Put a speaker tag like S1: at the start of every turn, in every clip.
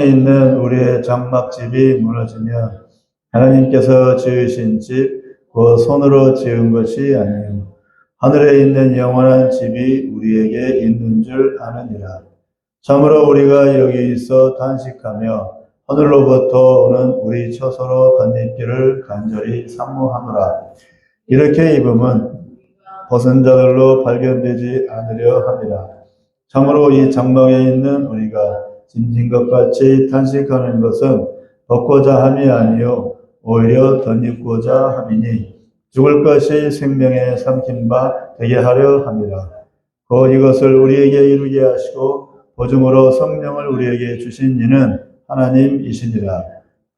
S1: 땅에 있는 우리의 장막집이 무너지면 하나님께서 지으신 집, 그 손으로 지은 것이 아니요 하늘에 있는 영원한 집이 우리에게 있는 줄 아느니라. 참으로 우리가 여기 있어 단식하며 하늘로부터 오는 우리 처소로 덧입기를 간절히 사모하노라. 이렇게 입음은 벗은 자들로 발견되지 않으려 함이라. 참으로 이 장막에 있는 우리가 짐진 것 같이 탄식하는 것은 벗고자 함이 아니요 오히려 덧입고자 함이니 죽을 것이 생명에 삼킨 바 되게 하려 함이라. 곧 이것을 우리에게 이루게 하시고 보증으로 성령을 우리에게 주신 이는 하나님이시니라.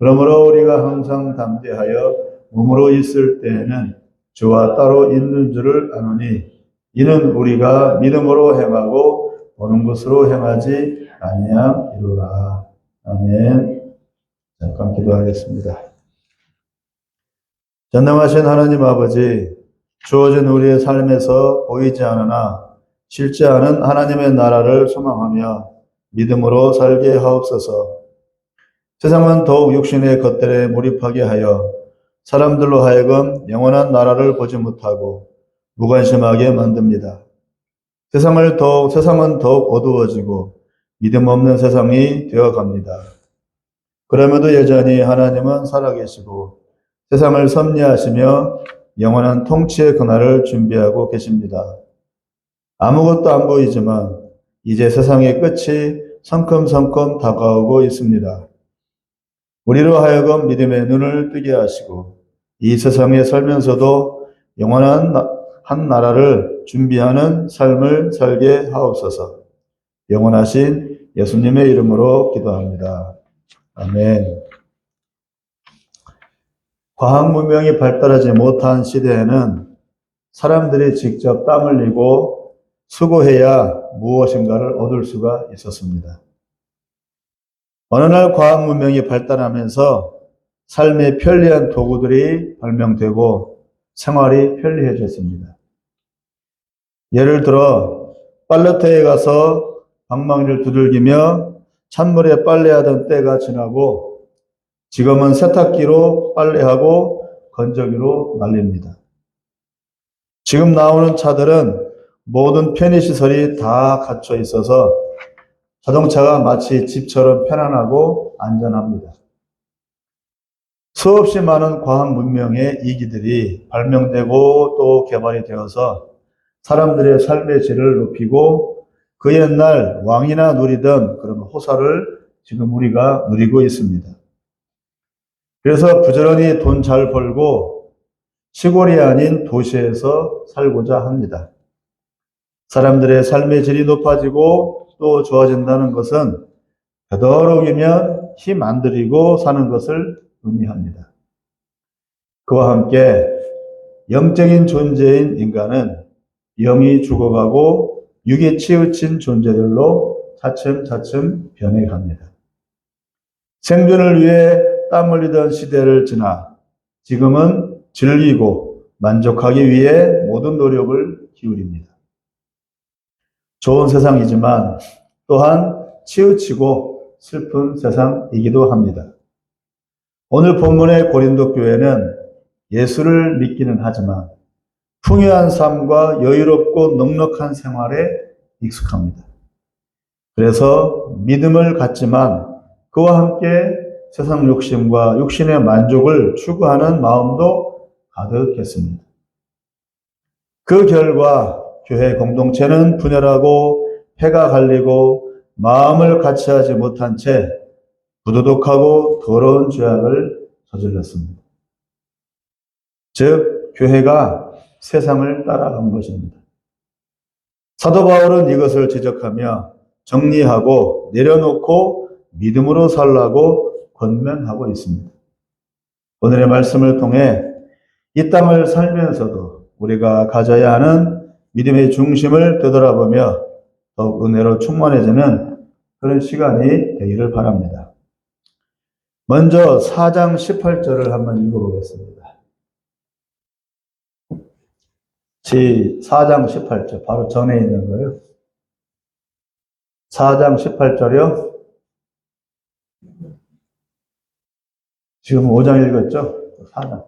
S1: 그러므로 우리가 항상 담대하여 몸으로 있을 때에는 주와 따로 있는 줄을 아노니 이는 우리가 믿음으로 행하고 보는 것으로 행하지 아니함이로라. 아멘. 잠깐 기도하겠습니다. 전능하신 하나님 아버지, 주어진 우리의 삶에서 보이지 않으나 실제 않은 하나님의 나라를 소망하며 믿음으로 살게 하옵소서. 세상은 더욱 육신의 것들에 몰입하게 하여 사람들로 하여금 영원한 나라를 보지 못하고 무관심하게 만듭니다. 세상은 더욱 어두워지고 믿음 없는 세상이 되어갑니다. 그럼에도 여전히 하나님은 살아계시고 세상을 섭리하시며 영원한 통치의 그날을 준비하고 계십니다. 아무것도 안 보이지만 이제 세상의 끝이 성큼성큼 다가오고 있습니다. 우리로 하여금 믿음의 눈을 뜨게 하시고 이 세상에 살면서도 영원한 한 나라를 준비하는 삶을 살게 하옵소서. 영원하신 예수님의 이름으로 기도합니다. 아멘. 과학 문명이 발달하지 못한 시대에는 사람들이 직접 땀 흘리고 수고해야 무엇인가를 얻을 수가 있었습니다. 어느 날 과학 문명이 발달하면서 삶에 편리한 도구들이 발명되고 생활이 편리해졌습니다. 예를 들어 빨래터에 가서 방망이를 두들기며 찬물에 빨래하던 때가 지나고 지금은 세탁기로 빨래하고 건조기로 말립니다. 지금 나오는 차들은 모든 편의시설이 다 갖춰 있어서 자동차가 마치 집처럼 편안하고 안전합니다. 수없이 많은 과학 문명의 이기들이 발명되고 또 개발이 되어서 사람들의 삶의 질을 높이고 그 옛날 왕이나 누리던 그런 호사를 지금 우리가 누리고 있습니다. 그래서 부지런히 돈 잘 벌고 시골이 아닌 도시에서 살고자 합니다. 사람들의 삶의 질이 높아지고 또 좋아진다는 것은 되도록이면 힘 안 들이고 사는 것을 의미합니다. 그와 함께 영적인 존재인 인간은 영이 죽어가고 육에 치우친 존재들로 차츰차츰 변해갑니다. 생존을 위해 땀 흘리던 시대를 지나 지금은 즐기고 만족하기 위해 모든 노력을 기울입니다. 좋은 세상이지만 또한 치우치고 슬픈 세상이기도 합니다. 오늘 본문의 고린도 교회는 예수를 믿기는 하지만 풍요한 삶과 여유롭고 넉넉한 생활에 익숙합니다. 그래서 믿음을 갖지만 그와 함께 세상 욕심과 육신의 만족을 추구하는 마음도 가득했습니다. 그 결과 교회 공동체는 분열하고 폐가 갈리고 마음을 같이하지 못한 채 부도덕하고 더러운 죄악을 저질렀습니다. 즉 교회가 세상을 따라간 것입니다. 사도 바울은 이것을 지적하며 정리하고 내려놓고 믿음으로 살라고 권면하고 있습니다. 오늘의 말씀을 통해 이 땅을 살면서도 우리가 가져야 하는 믿음의 중심을 되돌아보며 더욱 은혜로 충만해지는 그런 시간이 되기를 바랍니다. 먼저 4장 18절을 한번 읽어보겠습니다. 4장 18절, 바로 전에 있는 거예요. 4장 18절이요. 지금 5장 읽었죠? 4장.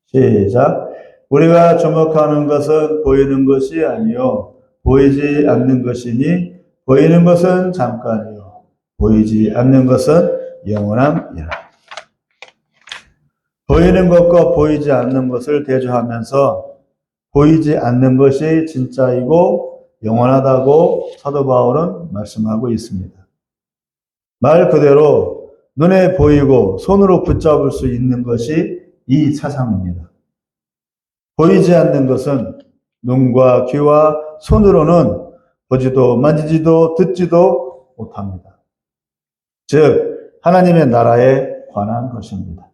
S1: 시작. 우리가 주목하는 것은 보이는 것이 아니요 보이지 않는 것이니 보이는 것은 잠깐이요 보이지 않는 것은 영원함이라. 보이는 것과 보이지 않는 것을 대조하면서 보이지 않는 것이 진짜이고 영원하다고 사도 바울은 말씀하고 있습니다. 말 그대로 눈에 보이고 손으로 붙잡을 수 있는 것이 이 세상입니다. 보이지 않는 것은 눈과 귀와 손으로는 보지도 만지지도 듣지도 못합니다. 즉 하나님의 나라에 관한 것입니다.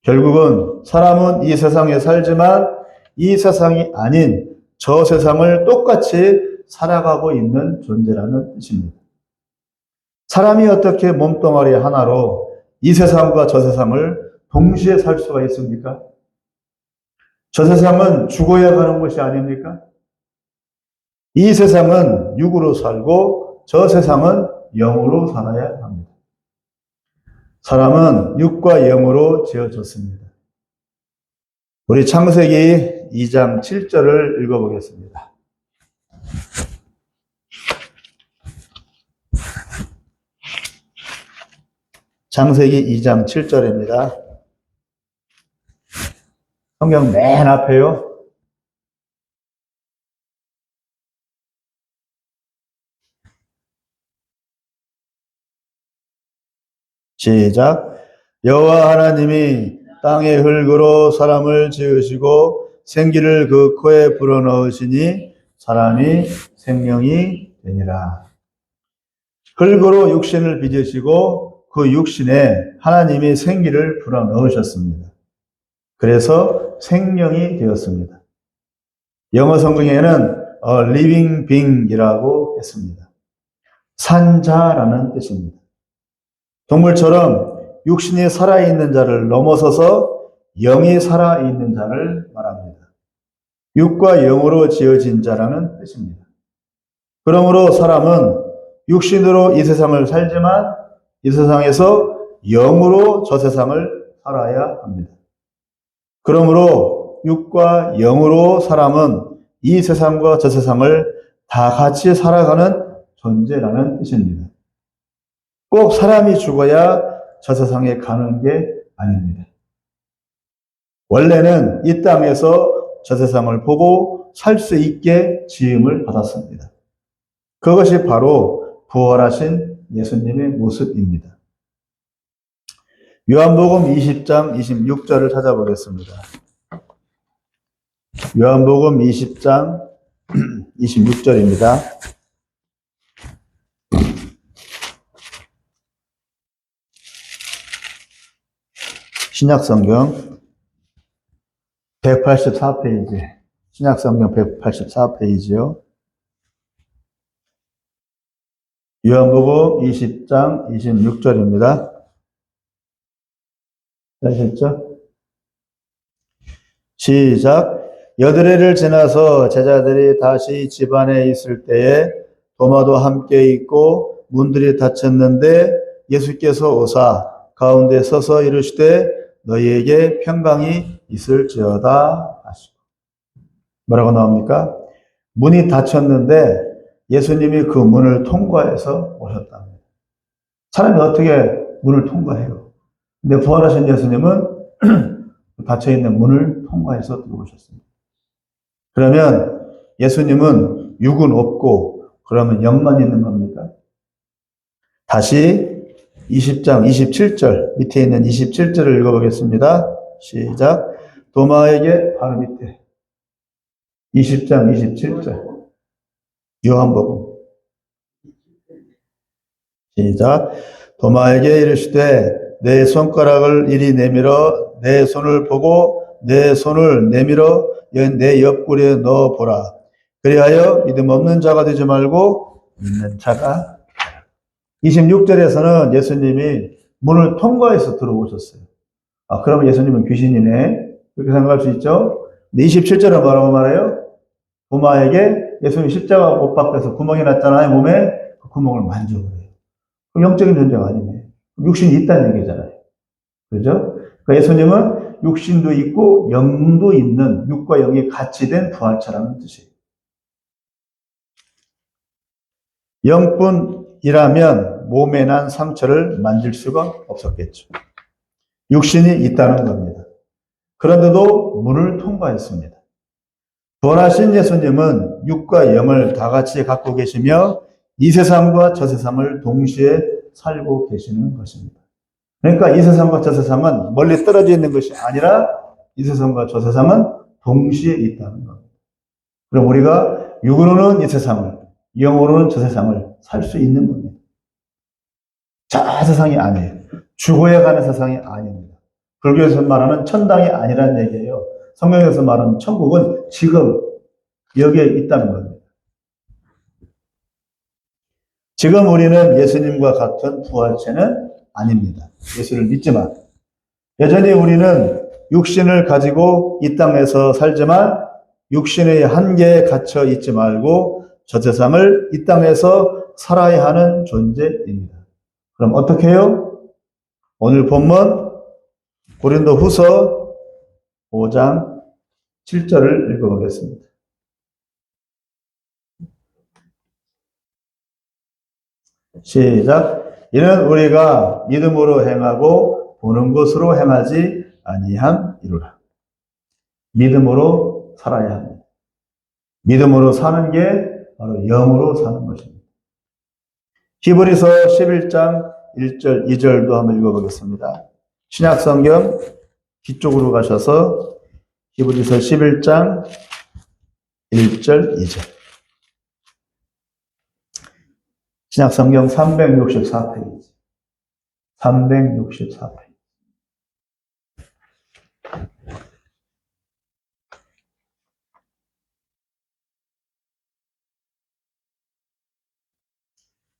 S1: 결국은 사람은 이 세상에 살지만 이 세상이 아닌 저 세상을 똑같이 살아가고 있는 존재라는 뜻입니다. 사람이 어떻게 몸뚱아리 하나로 이 세상과 저 세상을 동시에 살 수가 있습니까? 저 세상은 죽어야 가는 것이 아닙니까? 이 세상은 육으로 살고 저 세상은 영으로 살아야 합니다. 사람은 육과 영으로 지어졌습니다. 우리 창세기 2장 7절을 읽어보겠습니다. 창세기 2장 7절입니다. 성경 맨 앞에요. 시작. 여호와 하나님이 땅의 흙으로 사람을 지으시고 생기를 그 코에 불어넣으시니 사람이 생명이 되니라. 흙으로 육신을 빚으시고 그 육신에 하나님이 생기를 불어넣으셨습니다. 그래서 생명이 되었습니다. 영어 성경에는 living being이라고 했습니다. 산자라는 뜻입니다. 동물처럼 육신이 살아있는 자를 넘어서서 영이 살아있는 자를 말합니다. 육과 영으로 지어진 자라는 뜻입니다. 그러므로 사람은 육신으로 이 세상을 살지만 이 세상에서 영으로 저 세상을 살아야 합니다. 그러므로 육과 영으로 사람은 이 세상과 저 세상을 다 같이 살아가는 존재라는 뜻입니다. 꼭 사람이 죽어야 저 세상에 가는 게 아닙니다. 원래는 이 땅에서 저 세상을 보고 살 수 있게 지음을 받았습니다. 그것이 바로 부활하신 예수님의 모습입니다. 요한복음 20장 26절을 찾아보겠습니다. 요한복음 20장 26절입니다. 신약성경 184페이지. 신약성경 184페이지요. 요한복음 20장 26절입니다. 아셨죠? 시작. 여드레를 지나서 제자들이 다시 집안에 있을 때에 도마도 함께 있고 문들이 닫혔는데 예수께서 오사 가운데 서서 이르시되 너희에게 평강이 있을지어다 하시고. 뭐라고 나옵니까? 문이 닫혔는데 예수님이 그 문을 통과해서 오셨답니다. 사람이 어떻게 문을 통과해요? 근데 부활하신 예수님은 닫혀있는 문을 통과해서 들어오셨습니다. 그러면 예수님은 육은 없고 그러면 영만 있는 겁니까? 다시 20장 27절 밑에 있는 27절을 읽어보겠습니다. 시작. 도마에게 바로 밑에 20장 27절 요한복음 시작. 도마에게 이르시되 내 손가락을 이리 내밀어 내 손을 보고 내 손을 내밀어 내 옆구리에 넣어보라. 그리하여 믿음 없는 자가 되지 말고 믿는 자가. 26절에서는 예수님이 문을 통과해서 들어오셨어요. 아, 그러면 예수님은 귀신이네. 그렇게 생각할 수 있죠? 근데 27절은 뭐라고 말해요? 도마에게 예수님 십자가 못 박혀서 구멍이 났잖아요, 몸에. 그 구멍을 만져보래요. 그럼 영적인 존재가 아니네. 육신이 있다는 얘기잖아요. 그죠? 그러니까 예수님은 육신도 있고 영도 있는 육과 영이 같이 된 부활체라는 뜻이에요. 영뿐이라면 몸에 난 상처를 만질 수가 없었겠죠. 육신이 있다는 겁니다. 그런데도 문을 통과했습니다. 부활하신 예수님은 육과 영을 다 같이 갖고 계시며 이 세상과 저 세상을 동시에 살고 계시는 것입니다. 그러니까 이 세상과 저 세상은 멀리 떨어져 있는 것이 아니라 이 세상과 저 세상은 동시에 있다는 겁니다. 그럼 우리가 육으로는 이 세상을, 영으로는 저 세상을 살 수 있는 겁니다. 저 세상이 아니에요. 죽어야 가는 세상이 아닙니다. 불교에서 말하는 천당이 아니라는 얘기예요. 성경에서 말하는 천국은 지금 여기에 있다는 겁니다. 지금 우리는 예수님과 같은 부활체는 아닙니다. 예수를 믿지만 여전히 우리는 육신을 가지고 이 땅에서 살지만 육신의 한계에 갇혀 있지 말고 저 세상을 이 땅에서 살아야 하는 존재입니다. 그럼 어떻게 해요? 오늘 본문 고린도후서 5장 7절을 읽어보겠습니다. 시작. 이는 우리가 믿음으로 행하고 보는 것으로 행하지 아니함이로라. 믿음으로 살아야 합니다. 믿음으로 사는 게 바로 영으로 사는 것입니다. 히브리서 11장 1절, 2절도 한번 읽어보겠습니다. 신약성경 뒤쪽으로 가셔서 히브리서 11장 1절, 2절. 신약성경 364페이지. 364페이지.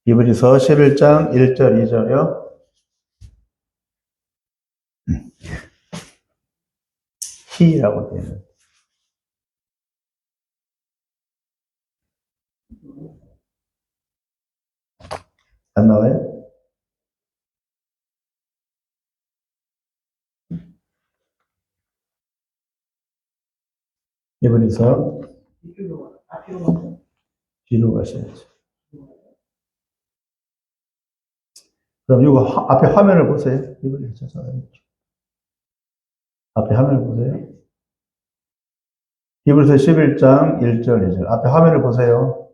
S1: 히브리서 11장 1절, 2절이요. 히라고 되어 있는. 안 나와요? 히브리서 뒤로 가셔야죠. 그럼 이거 앞에 화면을 보세요. 히브리서 앞에 화면을 보세요. 히브리서 11장 1절, 2절. 앞에 화면을 보세요.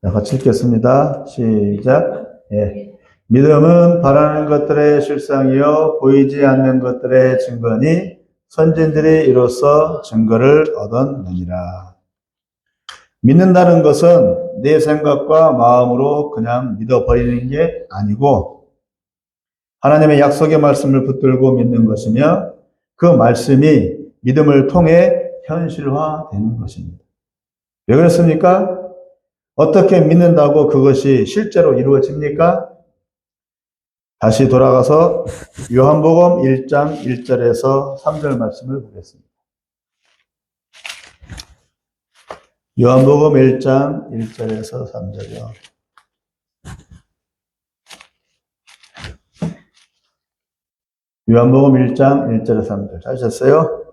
S1: 자, 같이 읽겠습니다. 시작. 예. 믿음은 바라는 것들의 실상이요 보이지 않는 것들의 증거니 선진들이 이로써 증거를 얻었느니라. 믿는다는 것은 내 생각과 마음으로 그냥 믿어버리는 게 아니고 하나님의 약속의 말씀을 붙들고 믿는 것이며 그 말씀이 믿음을 통해 현실화되는 것입니다. 왜 그렇습니까? 어떻게 믿는다고 그것이 실제로 이루어집니까? 다시 돌아가서 요한복음 1장 1절에서 3절 말씀을 보겠습니다. 요한복음 1장 1절에서 3절이요. 요한복음 1장 1절에서 3절. 찾으셨어요?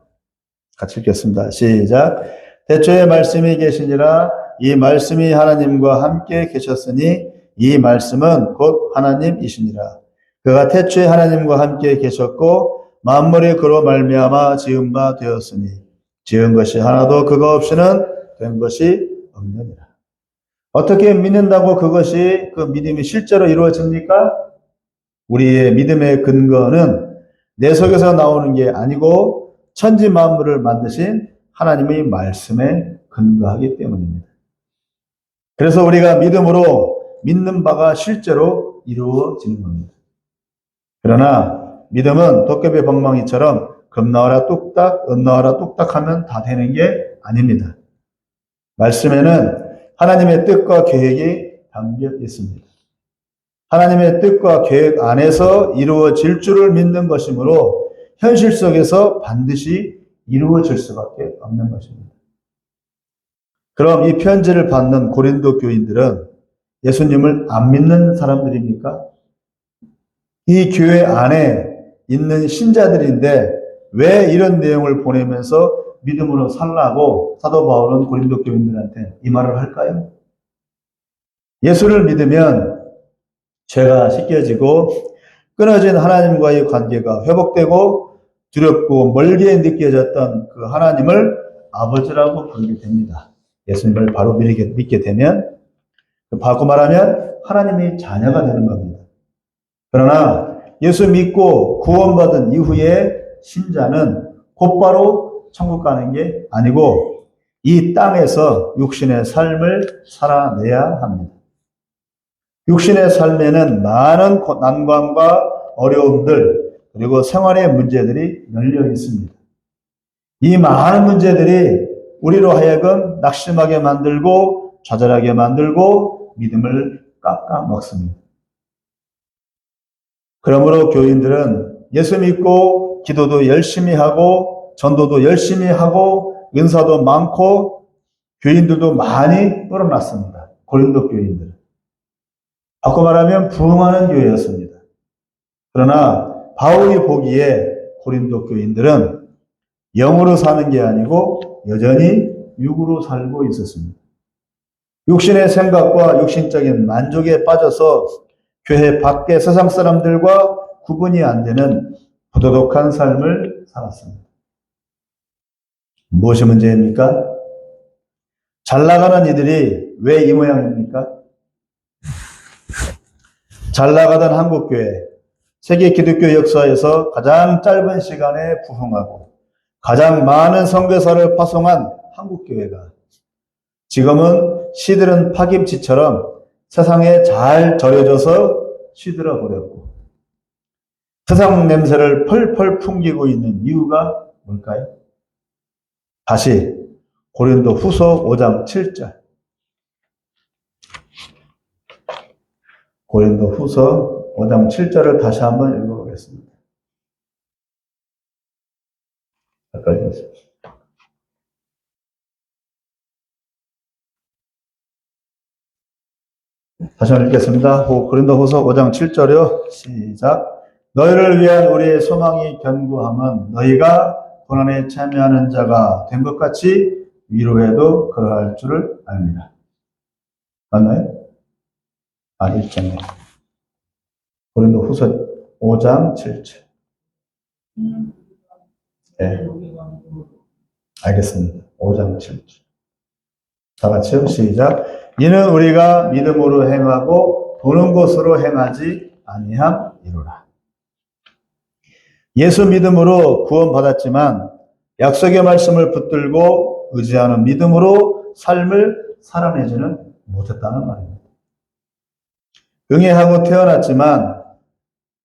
S1: 같이 읽겠습니다. 시작. 태초에 말씀이 계시니라 이 말씀이 하나님과 함께 계셨으니 이 말씀은 곧 하나님이시니라. 그가 태초에 하나님과 함께 계셨고 만물이 그로 말미암아 지은 바 되었으니 지은 것이 하나도 그거 없이는 된 것이 없느니라. 어떻게 믿는다고 그것이 그 믿음이 실제로 이루어집니까? 우리의 믿음의 근거는 내 속에서 나오는 게 아니고 천지 만물을 만드신 하나님의 말씀에 근거하기 때문입니다. 그래서 우리가 믿음으로 믿는 바가 실제로 이루어지는 겁니다. 그러나 믿음은 도깨비 방망이처럼 겁나와라 뚝딱, 은나와라 뚝딱 하면 다 되는 게 아닙니다. 말씀에는 하나님의 뜻과 계획이 담겨 있습니다. 하나님의 뜻과 계획 안에서 이루어질 줄을 믿는 것이므로 현실 속에서 반드시 이루어질 수밖에 없는 것입니다. 그럼 이 편지를 받는 고린도 교인들은 예수님을 안 믿는 사람들입니까? 이 교회 안에 있는 신자들인데 왜 이런 내용을 보내면서 믿음으로 살라고 사도 바울은 고린도 교인들한테 이 말을 할까요? 예수를 믿으면 죄가 씻겨지고 끊어진 하나님과의 관계가 회복되고 두렵고 멀게 느껴졌던 그 하나님을 아버지라고 부르게 됩니다. 예수님을 바로 믿게 되면, 바꿔 말하면 하나님의 자녀가 되는 겁니다. 그러나 예수 믿고 구원받은 이후에 신자는 곧바로 천국 가는 게 아니고 이 땅에서 육신의 삶을 살아내야 합니다. 육신의 삶에는 많은 난관과 어려움들 그리고 생활의 문제들이 널려 있습니다. 이 많은 문제들이 우리로 하여금 낙심하게 만들고 좌절하게 만들고 믿음을 깎아먹습니다. 그러므로 교인들은 예수 믿고 기도도 열심히 하고 전도도 열심히 하고 은사도 많고 교인들도 많이 늘어났습니다. 고린도 교인들은. 바꿔 말하면 부흥하는 교회였습니다. 그러나 바울이 보기에 고린도 교인들은 영으로 사는 게 아니고 여전히 육으로 살고 있었습니다. 육신의 생각과 육신적인 만족에 빠져서 교회 밖의 세상 사람들과 구분이 안 되는 부도덕한 삶을 살았습니다. 무엇이 문제입니까? 잘 나가는 이들이 왜 이 모양입니까? 잘 나가던 한국교회, 세계 기독교 역사에서 가장 짧은 시간에 부흥하고 가장 많은 선교사를 파송한 한국교회가 지금은 시들은 파김치처럼 세상에 잘 절여져서 시들어 버렸고 세상 냄새를 펄펄 풍기고 있는 이유가 뭘까요? 다시 고린도 후서 5장 7절. 고린도 후서 5장 7절을 다시 한번 읽어보겠습니다. 가까이 오세요. 다시 한번 읽겠습니다. 고린도 후서 5장 7절이요. 시작. 너희를 위한 우리의 소망이 견고함은 너희가 고난에 참여하는 자가 된 것 같이 위로해도 그러할 줄을 압니다. 맞나요? 1장에. 고린도 후서 5장 7절. 네. 알겠습니다. 5장 7절. 다 같이요. 시작. 이는 우리가 믿음으로 행하고 보는 것으로 행하지 아니함이로라. 예수 믿음으로 구원받았지만 약속의 말씀을 붙들고 의지하는 믿음으로 삶을 살아내지는 못했다는 말입니다. 응애하고 태어났지만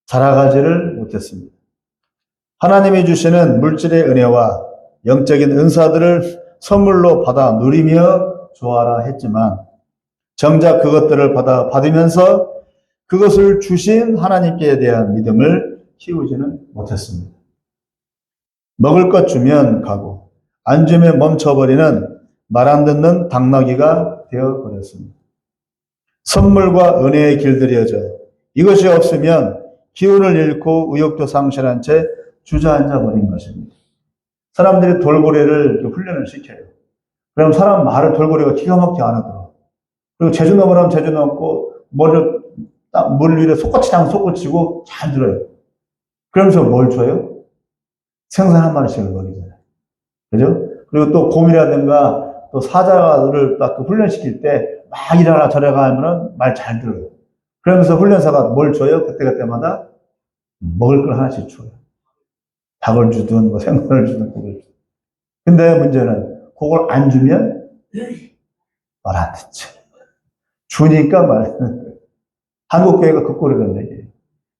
S1: 자라가지를 못했습니다. 하나님이 주시는 물질의 은혜와 영적인 은사들을 선물로 받아 누리며 좋아라 했지만 정작 그것들을 받으면서 그것을 주신 하나님께 대한 믿음을 키우지는 못했습니다. 먹을 것 주면 가고 안 주면 멈춰버리는 말 안 듣는 당나귀가 되어버렸습니다. 선물과 은혜의 길들여져 이것이 없으면 기운을 잃고 의욕도 상실한 채 주저앉아 버린 것입니다. 사람들이 돌고래를 훈련을 시켜요. 그럼 사람 말을 돌고래가 기가 막히게 알아들어. 그리고 제주 넘으라면 제주 넘고 머리를 딱 물 위에 속꼬치랑 속꼬치고 잘 들어요. 그러면서 뭘 줘요? 생선 한 마리씩을 먹이잖아요. 그죠? 그리고 또 곰이라든가 또 사자를 딱 훈련시킬 때 막 이래라 저래라 하면은 말 잘 들어요. 그러면서 훈련사가 뭘 줘요? 그때마다 먹을 걸 하나씩 줘요. 닭을 주든 뭐 생선을 주든 그걸 주든. 근데 문제는 그걸 안 주면 말 안 듣지. 주니까 말. 한국교회가 그 꼴이란 얘기예요.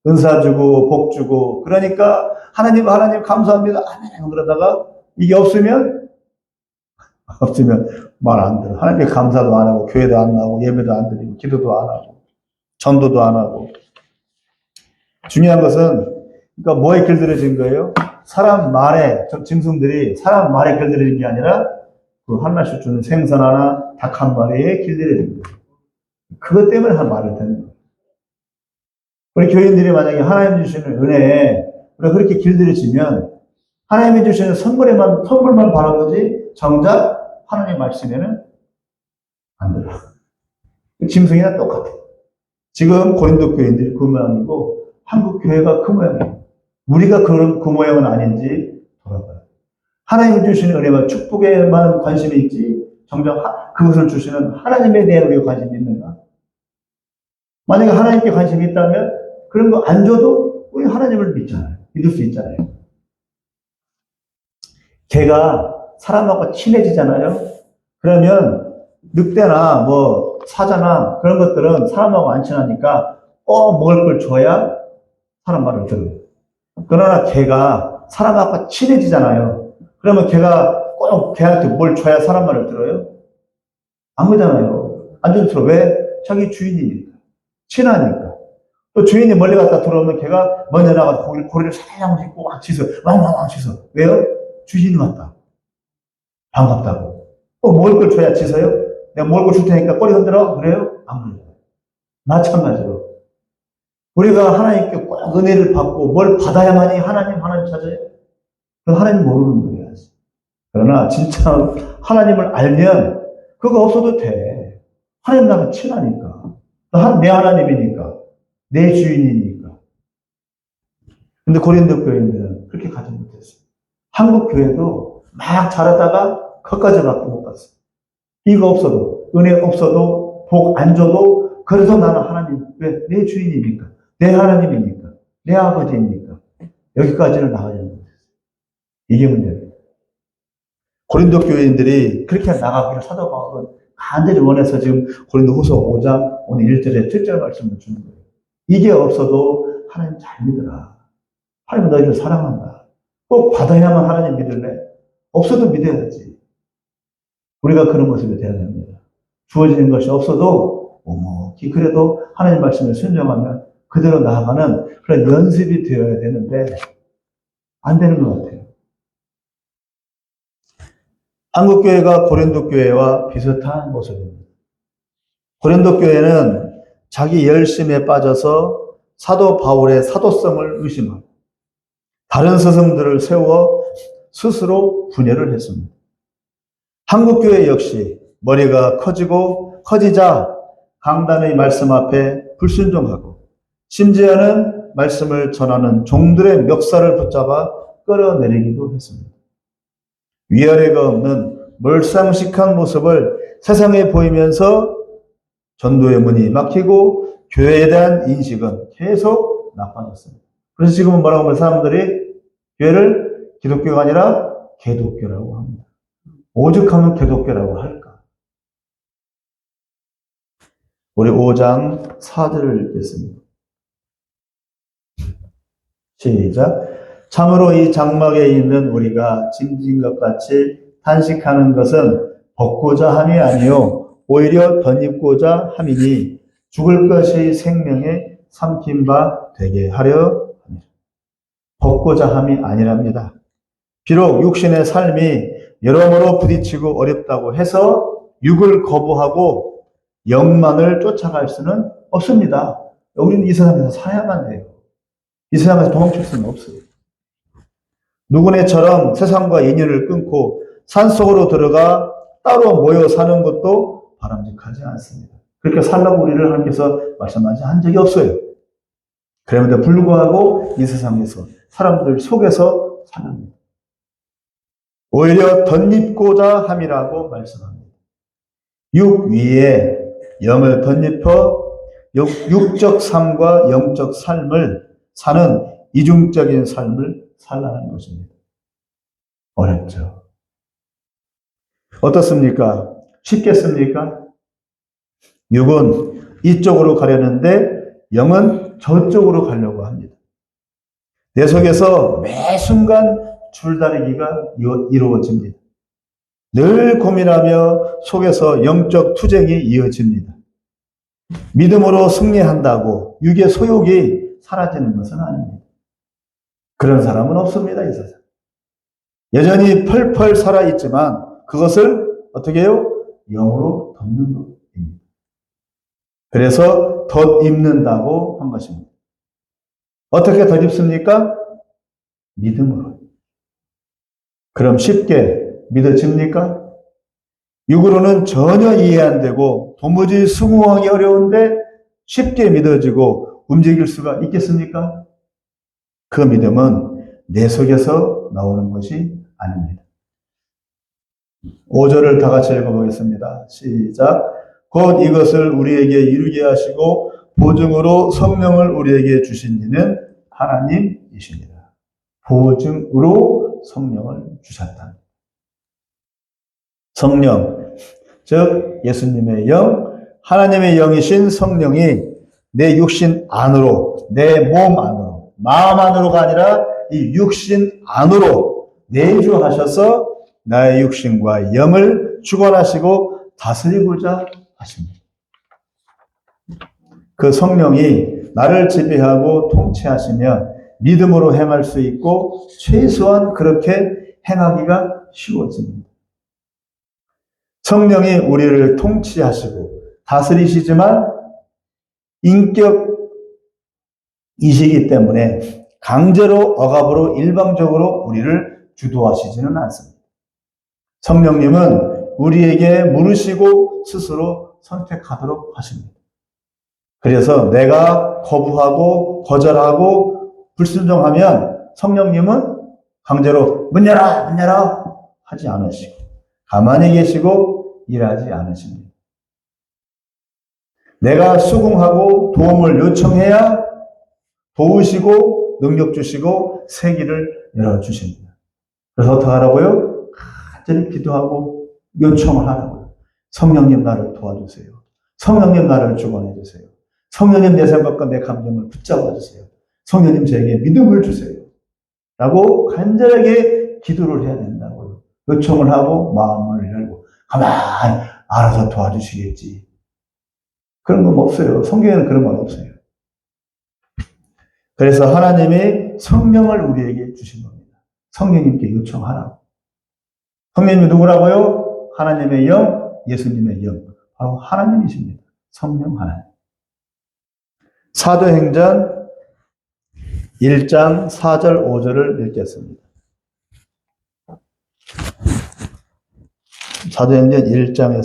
S1: 은사 주고 복 주고 그러니까 하나님 감사합니다. 아멘. 그러다가 이게 없으면 말 안 들어. 하나님께 감사도 안 하고 교회도 안 나오고 예배도 안 드리고 기도도 안 하고 전도도 안 하고. 중요한 것은 그러니까 뭐에 길들여진 거예요? 사람 말에 짐승들이 사람 말에 길들여진 게 아니라 그 하나씩 주는 생선 하나, 닭 한 마리에 길들여야 됩니다. 그것 때문에 한 말을 듣는 거예요. 우리 교인들이 만약에 하나님 주시는 은혜에 우리가 그렇게 길들여지면 하나님이 주시는 선물만 바라보지 정작 하나님 말씀에는 안 들어. 짐승이나 똑같아. 지금 고린도 교인들이 그 모양이고 한국 교회가 그 모양이에요. 우리가 그 모양은 아닌지 돌아봐요. 하나님이 주시는 은혜와 축복에만 관심이 있지 정작 그것을 주시는 하나님에 대한 우리가 관심이 있는가? 만약에 하나님께 관심이 있다면 그런 거 안 줘도 우리 하나님을 믿잖아요. 믿을 수 있잖아요. 개가 사람하고 친해지잖아요. 그러면 늑대나 뭐 사자나 그런 것들은 사람하고 안 친하니까 먹을 걸 줘야 사람 말을 들어요. 그러나 개가 사람하고 친해지잖아요. 그러면 개가 꼭 개한테 뭘 줘야 사람 말을 들어요? 안 그러잖아요. 안 줘도 들어. 왜? 자기 주인이니까. 친하니까. 또 주인이 멀리 갔다 들어오면 걔가 먼저 나가서 고리를 살짝 짚고 막 짖어. 왕왕왕 짖어. 왜요? 주인이 왔다. 반갑다고. 또 먹을 걸 줘야 짖어요? 내가 먹을 걸 줄 테니까 꼬리 흔들어? 그래요? 안 그래요. 마찬가지로. 우리가 하나님께 꼭 은혜를 받고 뭘 받아야만이 하나님 찾아요? 그 하나님 모르는 거예요. 그러나 진짜 하나님을 알면 그거 없어도 돼. 하나님 나랑 친하니까. 내 하나님이니까. 내 주인이니까. 근데 고린도 교인들은 그렇게 가지 못했어요. 한국 교회도 막 잘하다가 거기까지밖에 못 갔어요. 이거 없어도, 은혜 없어도, 복 안 줘도, 그래서 나는 하나님, 왜? 내 주인이니까. 내 하나님이니까. 내 아버지이니까. 여기까지는 나가지 못했어요. 이게 문제예요. 고린도 교인들이 그렇게 나가기를 사도 바울은 간절히 원해서 지금 고린도 후서 5장 오늘 1절에 7절 말씀을 주는 거예요. 이게 없어도 하나님 잘 믿어라. 하나님 너희를 사랑한다. 꼭 받아야만 하나님 믿을래? 없어도 믿어야지. 우리가 그런 모습이 되어야 됩니다. 주어지는 것이 없어도 오목히 그래도 하나님 말씀을 순종하면 그대로 나아가는 그런 연습이 되어야 되는데 안 되는 것 같아요. 한국 교회가 고린도 교회와 비슷한 모습입니다. 고린도 교회는 자기 열심에 빠져서 사도 바울의 사도성을 의심하고 다른 스승들을 세워 스스로 분열을 했습니다. 한국 교회 역시 머리가 커지자 강단의 말씀 앞에 불순종하고 심지어는 말씀을 전하는 종들의 멱살을 붙잡아 끌어내리기도 했습니다. 위아래가 없는 몰상식한 모습을 세상에 보이면서 전도의 문이 막히고 교회에 대한 인식은 계속 나빠졌습니다. 그래서 지금은 뭐라고 하면 사람들이 교회를 기독교가 아니라 개독교라고 합니다. 오죽하면 개독교라고 할까? 우리 5장 4절을 읽겠습니다. 시작. 참으로 이 장막에 있는 우리가 짐진 것 같이 탄식하는 것은 벗고자 함이 아니요 오히려 덧입고자 함이니 죽을 것이 생명에 삼킨 바 되게 하려 합니다. 벗고자 함이 아니랍니다. 비록 육신의 삶이 여러모로 부딪히고 어렵다고 해서 육을 거부하고 영만을 쫓아갈 수는 없습니다. 우리는 이 세상에서 살아야만 해요. 이 세상에서 도망칠 수는 없어요. 누구네처럼 세상과 인연을 끊고 산속으로 들어가 따로 모여 사는 것도 바람직하지 않습니다. 그렇게 살라고 우리를 하나님께서 말씀하지 한 적이 없어요. 그럼에도 불구하고 이 세상에서 사람들 속에서 사는 오히려 덧입고자 함이라고 말씀합니다. 육 위에 영을 덧입어 육적 삶과 영적 삶을 사는 이중적인 삶을 살라는 것입니다. 어렵죠. 어떻습니까? 쉽겠습니까? 육은 이쪽으로 가려는데 영은 저쪽으로 가려고 합니다. 내 속에서 매 순간 줄다리기가 이루어집니다. 늘 고민하며 속에서 영적 투쟁이 이어집니다. 믿음으로 승리한다고 육의 소욕이 사라지는 것은 아닙니다. 그런 사람은 없습니다, 이 세상. 여전히 펄펄 살아있지만 그것을 어떻게 해요? 영으로 덮는 것입니다. 그래서 덧입는다고 한 것입니다. 어떻게 덧입습니까? 믿음으로. 그럼 쉽게 믿어집니까? 육으로는 전혀 이해 안 되고 도무지 수긍하기 어려운데 쉽게 믿어지고 움직일 수가 있겠습니까? 그 믿음은 내 속에서 나오는 것이 아닙니다. 5절을 다 같이 읽어보겠습니다. 시작. 곧 이것을 우리에게 이루게 하시고 보증으로 성령을 우리에게 주신 이는 하나님이십니다. 보증으로 성령을 주셨다. 성령, 즉 예수님의 영, 하나님의 영이신 성령이 내 육신 안으로, 내 몸 안으로, 마음 안으로가 아니라 이 육신 안으로 내주하셔서 나의 육신과 영을 주관하시고 다스리고자 하십니다. 그 성령이 나를 지배하고 통치하시면 믿음으로 행할 수 있고 최소한 그렇게 행하기가 쉬워집니다. 성령이 우리를 통치하시고 다스리시지만 인격이시기 때문에 강제로 억압으로 일방적으로 우리를 주도하시지는 않습니다. 성령님은 우리에게 물으시고 스스로 선택하도록 하십니다. 그래서 내가 거부하고 거절하고 불순종하면 성령님은 강제로 문 열어, 문 열어 하지 않으시고 가만히 계시고 일하지 않으십니다. 내가 수긍하고 도움을 요청해야 도우시고 능력 주시고 새 길을 열어주십니다. 그래서 어떻게 하라고요? 간절히 기도하고 요청을 하라고요. 성령님 나를 도와주세요. 성령님 나를 주관해 주세요. 성령님 내 생각과 내 감정을 붙잡아 주세요. 성령님 저에게 믿음을 주세요. 라고 간절하게 기도를 해야 된다고요. 요청을 하고 마음을 열고 가만히 알아서 도와주시겠지. 그런 건 없어요. 성경에는 그런 건 없어요. 그래서 하나님이 성령을 우리에게 주신 겁니다. 성령님께 요청하라고. 성령님이 누구라고요? 하나님의 영, 예수님의 영. 바로 하나님이십니다. 성령 하나님. 사도행전 1장 4절 5절을 읽겠습니다. 사도행전 1장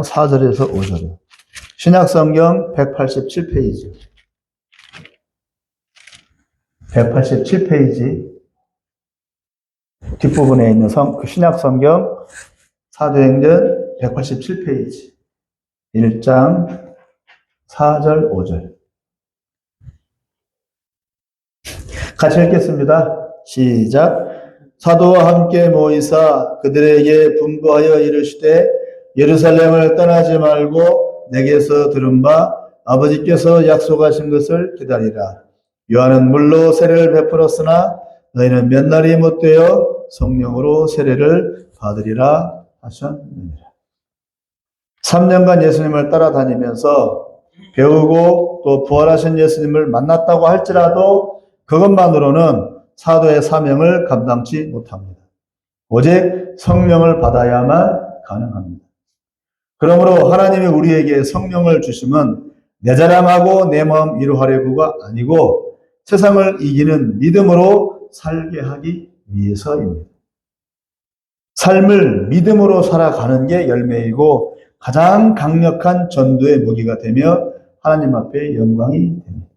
S1: 4절에서 5절. 신약성경 187페이지. 187페이지 뒷부분에 있는 신약성경 사도행전 187페이지 1장 4절 5절 같이 읽겠습니다. 시작. 사도와 함께 모이사 그들에게 분부하여 이르시되 예루살렘을 떠나지 말고 내게서 들은 바 아버지께서 약속하신 것을 기다리라. 요한은 물로 세례를 베풀었으나 너희는 몇 날이 못되어 성령으로 세례를 받으리라 하셨느니라. 3년간 예수님을 따라다니면서 배우고 또 부활하신 예수님을 만났다고 할지라도 그것만으로는 사도의 사명을 감당치 못합니다. 오직 성령을 받아야만 가능합니다. 그러므로 하나님이 우리에게 성령을 주심은 내 자랑하고 내 마음 위로하려고가 아니고 세상을 이기는 믿음으로 살게 하기 위해서입니다. 삶을 믿음으로 살아가는 게 열매이고 가장 강력한 전도의 무기가 되며 하나님 앞에 영광이 됩니다.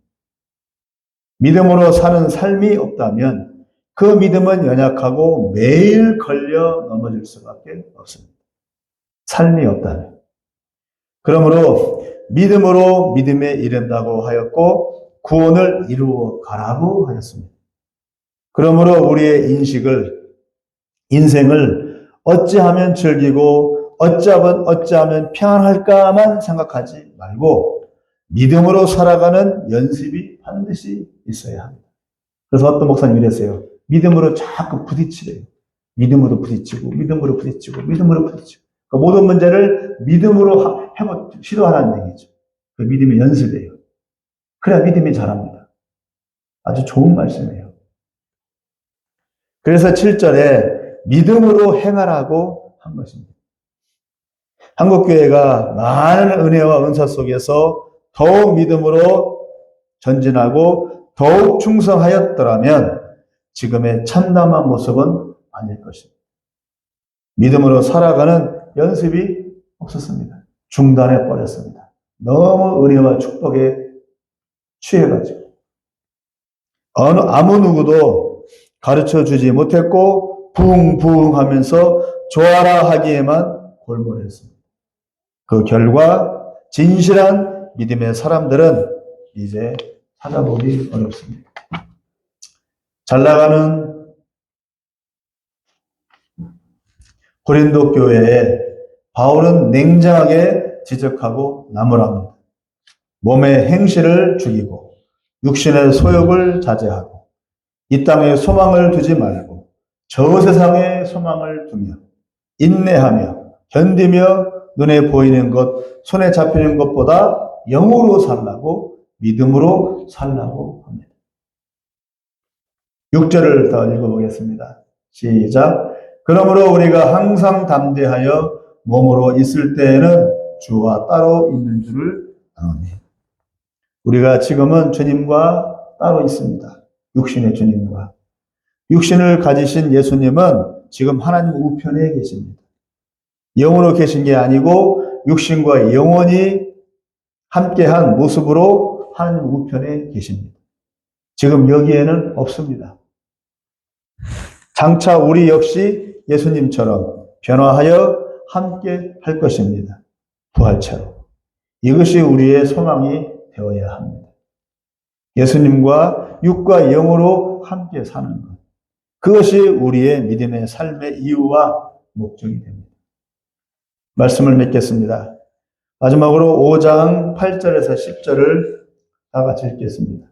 S1: 믿음으로 사는 삶이 없다면 그 믿음은 연약하고 매일 걸려 넘어질 수밖에 없습니다. 삶이 없다면. 그러므로 믿음으로 믿음에 이른다고 하였고 구원을 이루어 가라고 하였습니다. 그러므로 우리의 인생을 어찌하면 즐기고 어찌하면 평안할까만 생각하지 말고 믿음으로 살아가는 연습이 반드시 있어야 합니다. 그래서 어떤 목사님이 이랬어요. 믿음으로 자꾸 부딪히래요. 믿음으로 부딪히고 믿음으로 부딪히고 믿음으로 부딪히고 그 모든 문제를 믿음으로 시도하라는 얘기죠. 그 믿음의 연습이에요. 그래야 믿음이 자랍니다. 아주 좋은 말씀이에요. 그래서 7절에 믿음으로 행하라고 한 것입니다. 한국교회가 많은 은혜와 은사 속에서 더욱 믿음으로 전진하고 더욱 충성하였더라면 지금의 참담한 모습은 아닐 것입니다. 믿음으로 살아가는 연습이 없었습니다. 중단해 버렸습니다. 너무 은혜와 축복에 취해가지고 아무 누구도 가르쳐 주지 못했고 부흥 하면서 좋아라 하기에만 골몰했습니다. 그 결과 진실한 믿음의 사람들은 이제 찾아보기 어렵습니다. 잘 나가는 고린도 교회에 바울은 냉정하게 지적하고 나무랍니다. 몸의 행실을 죽이고 육신의 소욕을 자제하고 이 땅에 소망을 두지 말고 저 세상에 소망을 두며 인내하며 견디며 눈에 보이는 것, 손에 잡히는 것보다 영으로 살라고 믿음으로 살라고 합니다. 6절을 더 읽어보겠습니다. 시작. 그러므로 우리가 항상 담대하여 몸으로 있을 때에는 주와 따로 있는 줄을 아노니. 우리가 지금은 주님과 따로 있습니다. 육신의 주님과. 육신을 가지신 예수님은 지금 하나님 우편에 계십니다. 영으로 계신 게 아니고 육신과 영원히 함께한 모습으로 하나님 우편에 계십니다. 지금 여기에는 없습니다. 장차 우리 역시 예수님처럼 변화하여 함께 할 것입니다. 부활체로. 이것이 우리의 소망이 되어야 합니다. 예수님과 육과 영으로 함께 사는 것. 그것이 우리의 믿음의 삶의 이유와 목적이 됩니다. 말씀을 맺겠습니다. 마지막으로 5장 8절에서 10절을 다 같이 읽겠습니다.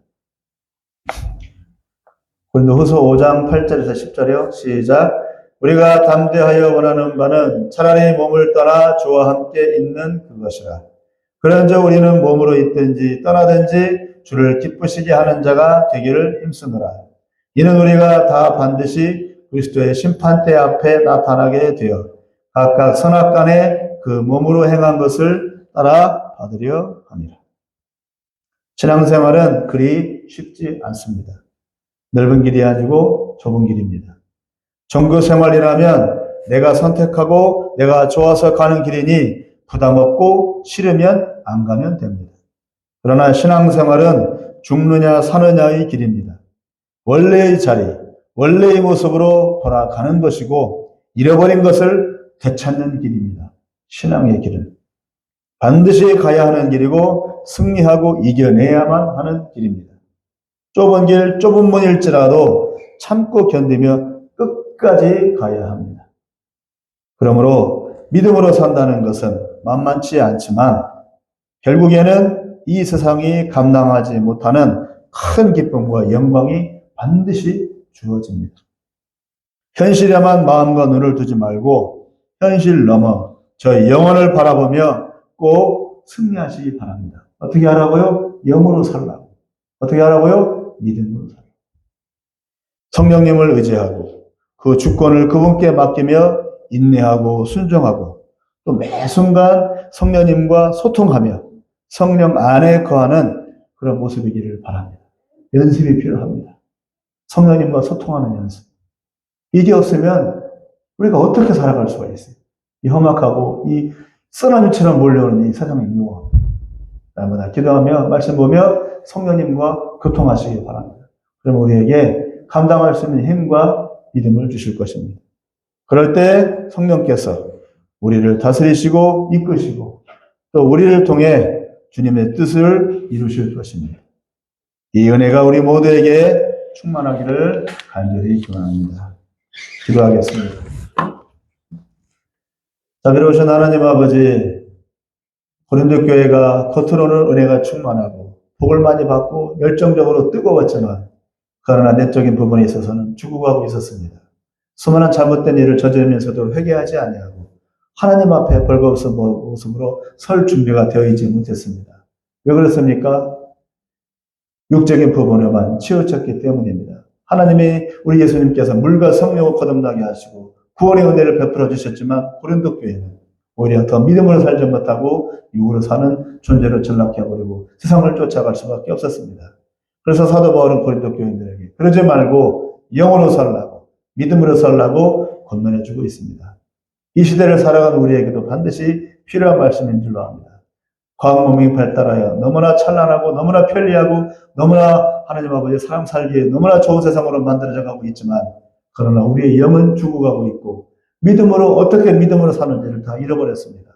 S1: 고린도후서 5장 8절에서 10절이요. 시작. 우리가 담대하여 원하는 바는 차라리 몸을 떠나 주와 함께 있는 그것이라. 그런즉 우리는 몸으로 있든지 떠나든지 주를 기쁘시게 하는 자가 되기를 힘쓰노라. 이는 우리가 다 반드시 그리스도의 심판대 앞에 나타나게 되어 각각 선악간에 그 몸으로 행한 것을 따라 받으려 함이라. 신앙생활은 그리 쉽지 않습니다. 넓은 길이 아니고 좁은 길입니다. 종교생활이라면 내가 선택하고 내가 좋아서 가는 길이니 부담 없고 싫으면 안 가면 됩니다. 그러나 신앙생활은 죽느냐 사느냐의 길입니다. 원래의 자리, 원래의 모습으로 돌아가는 것이고 잃어버린 것을 되찾는 길입니다. 신앙의 길은 반드시 가야 하는 길이고 승리하고 이겨내야만 하는 길입니다. 좁은 길, 좁은 문일지라도 참고 견디며 끝까지 가야 합니다. 그러므로 믿음으로 산다는 것은 만만치 않지만 결국에는 이 세상이 감당하지 못하는 큰 기쁨과 영광이 반드시 주어집니다. 현실에만 마음과 눈을 두지 말고 현실 넘어 저 영혼을 바라보며 꼭 승리하시기 바랍니다. 어떻게 하라고요? 영으로 살라고. 어떻게 하라고요? 믿음으로 살라고. 성령님을 의지하고 그 주권을 그분께 맡기며 인내하고 순종하고 또 매 순간 성령님과 소통하며 성령 안에 거하는 그런 모습이기를 바랍니다. 연습이 필요합니다. 성령님과 소통하는 연습. 이게 없으면 우리가 어떻게 살아갈 수가 있어요? 이 험악하고 이 쓰나미처럼 몰려오는 이 세상의 유혹. 날마다 기도하며 말씀 보며 성령님과 교통하시기 바랍니다. 그럼 우리에게 감당할 수 있는 힘과 믿음을 주실 것입니다. 그럴 때 성령께서 우리를 다스리시고 이끄시고 또 우리를 통해 주님의 뜻을 이루실 것입니다. 이 은혜가 우리 모두에게 충만하기를 간절히 기원합니다. 기도하겠습니다. 자비로우신 하나님 아버지, 고린도 교회가 겉으로는 은혜가 충만하고 복을 많이 받고 열정적으로 뜨거웠지만 그러나 내적인 부분에 있어서는 죽어가고 있었습니다. 수많은 잘못된 일을 저지르면서도 회개하지 아니하고 하나님 앞에 벌거벗은 모습으로 설 준비가 되어 있지 못했습니다. 왜 그렇습니까? 육적인 부분에만 치우쳤기 때문입니다. 하나님이 우리 예수님께서 물과 성령을 거듭나게 하시고 구원의 은혜를 베풀어 주셨지만 고린도 교회는 오히려 더 믿음으로 살지 못하고 육으로 사는 존재로 전락해버리고 세상을 쫓아갈 수밖에 없었습니다. 그래서 사도 바울은 고린도 교인들에게 그러지 말고 영으로 살라고, 믿음으로 살라고 권면해주고 있습니다. 이 시대를 살아가는 우리에게도 반드시 필요한 말씀인 줄로 압니다. 과학문명이 발달하여 너무나 찬란하고 너무나 편리하고 너무나 하나님 아버지 사람 살기에 너무나 좋은 세상으로 만들어져 가고 있지만, 그러나 우리의 영은 죽어가고 있고 믿음으로 어떻게 믿음으로 사는지를 다 잃어버렸습니다.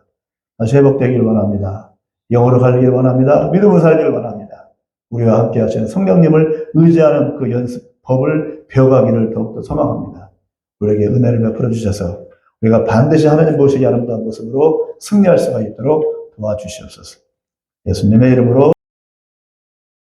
S1: 다시 회복되길 원합니다. 영으로 살길 원합니다. 믿음으로 살길 원합니다. 우리와 함께 하시는 성령님을 의지하는 그 연습법을 배워가기를 더욱더 소망합니다. 우리에게 은혜를 베풀어 주셔서 우리가 반드시 하나님 보시기 아름다운 모습으로 승리할 수가 있도록 도와주시옵소서. 예수님의 이름으로